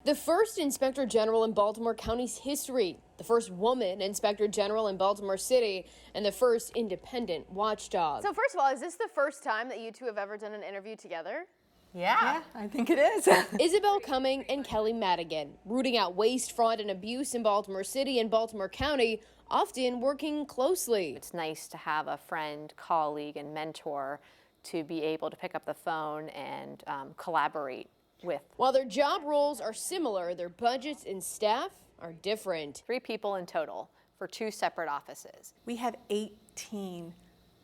The first Inspector General in Baltimore County's history, the first woman Inspector General in Baltimore City, and the first independent watchdog. So first of all, is this the first time that you two have ever done an interview together? Yeah, I think it is. Isabel Cumming and Kelly Madigan, rooting out waste, fraud, and abuse in Baltimore City and Baltimore County, often working closely. It's nice to have a friend, colleague, and mentor to be able to pick up the phone and collaborate with. While their job roles are similar, their budgets and staff are different. 3 people in total for 2 separate offices. We have 18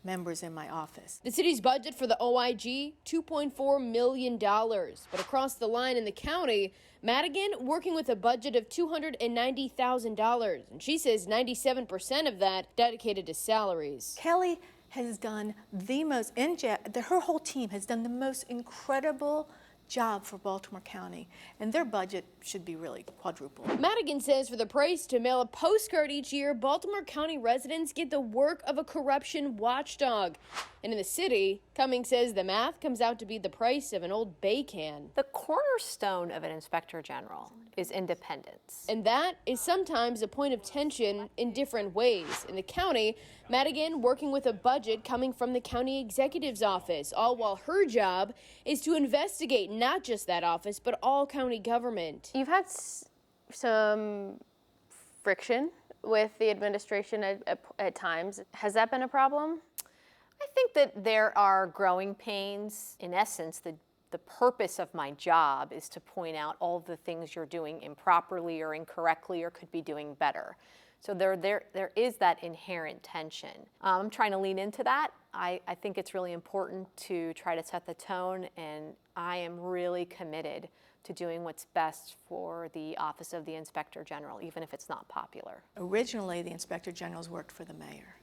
members in my office. The city's budget for the OIG, $2.4 million. But across the line in the county, Madigan working with a budget of $290,000. And she says 97% of that dedicated to salaries. Kelly has done the most, her whole team has done the most incredible job for Baltimore County, and their budget should be really quadrupled. Madigan says for the price to mail a postcard each year, Baltimore County residents get the work of a corruption watchdog. And in the city, Cummings says the math comes out to be the price of an old Bay can. The cornerstone of an inspector general is independence. And that is sometimes a point of tension in different ways. In the county, Madigan working with a budget coming from the county executive's office, all while her job is to investigate not just that office, but all county government. You've had some friction with the administration at times. Has that been a problem? I think that there are growing pains. In essence, the purpose of my job is to point out all the things you're doing improperly or incorrectly or could be doing better. So there is that inherent tension. I'm trying to lean into that. I think it's really important to try to set the tone, and I am really committed to doing what's best for the Office of the Inspector General, even if it's not popular. Originally, the Inspector Generals worked for the mayor.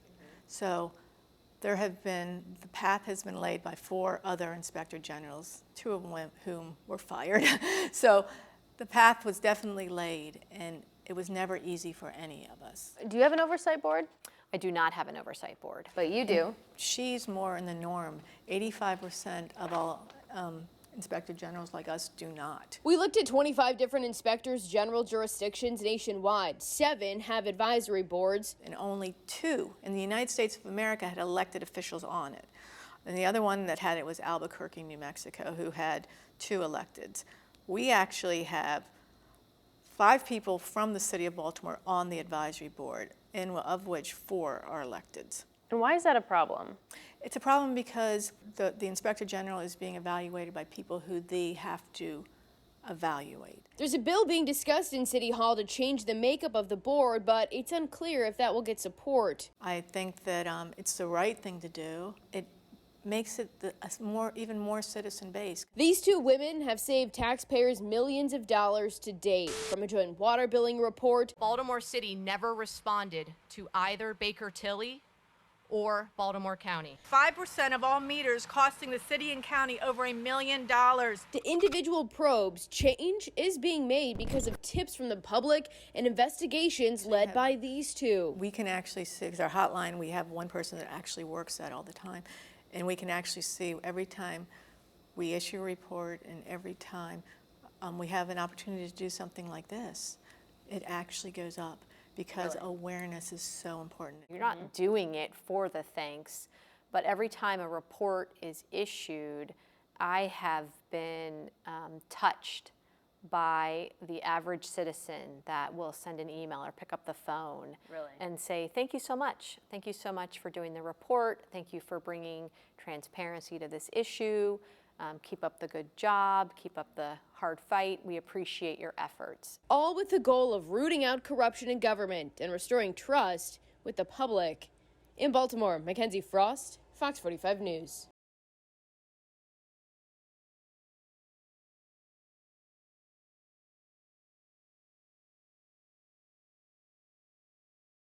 So the path has been laid by 4 other Inspector Generals, 2 of whom were fired. So the path was definitely laid, and it was never easy for any of us. Do you have an oversight board? I do not have an oversight board. But you do. And she's more in the norm. 85% of all Inspector Generals like us do not. We looked at 25 different inspectors general jurisdictions nationwide. 7 have advisory boards. And only 2 in the United States of America had elected officials on it. And the other one that had it was Albuquerque, New Mexico, who had 2 electeds. We actually have 5 people from the city of Baltimore on the advisory board, and of which 4 are electeds. And why is that a problem? It's a problem because the Inspector General is being evaluated by people who they have to evaluate. There's a bill being discussed in City Hall to change the makeup of the board, but it's unclear if that will get support. I think that it's the right thing to do. It makes it even more citizen-based. These 2 women have saved taxpayers millions of dollars to date. From a joint water billing report, Baltimore City never responded to either Baker Tilly or Baltimore County. 5% of all meters costing the city and county over $1 million. to individual probes, change is being made because of tips from the public and investigations led by these 2. We can actually see, because our hotline, we have one person that actually works that all the time, and we can actually see every time we issue a report and every time we have an opportunity to do something like this, it actually goes up because awareness is so important. You're not doing it for the thanks, but every time a report is issued, I have been touched by the average citizen that will send an email or pick up the phone and say, thank you so much. Thank you so much for doing the report. Thank you for bringing transparency to this issue. Keep up the good job. Keep up the hard fight. We appreciate your efforts. All with the goal of rooting out corruption in government and restoring trust with the public. In Baltimore, Mackenzie Frost, Fox 45 News.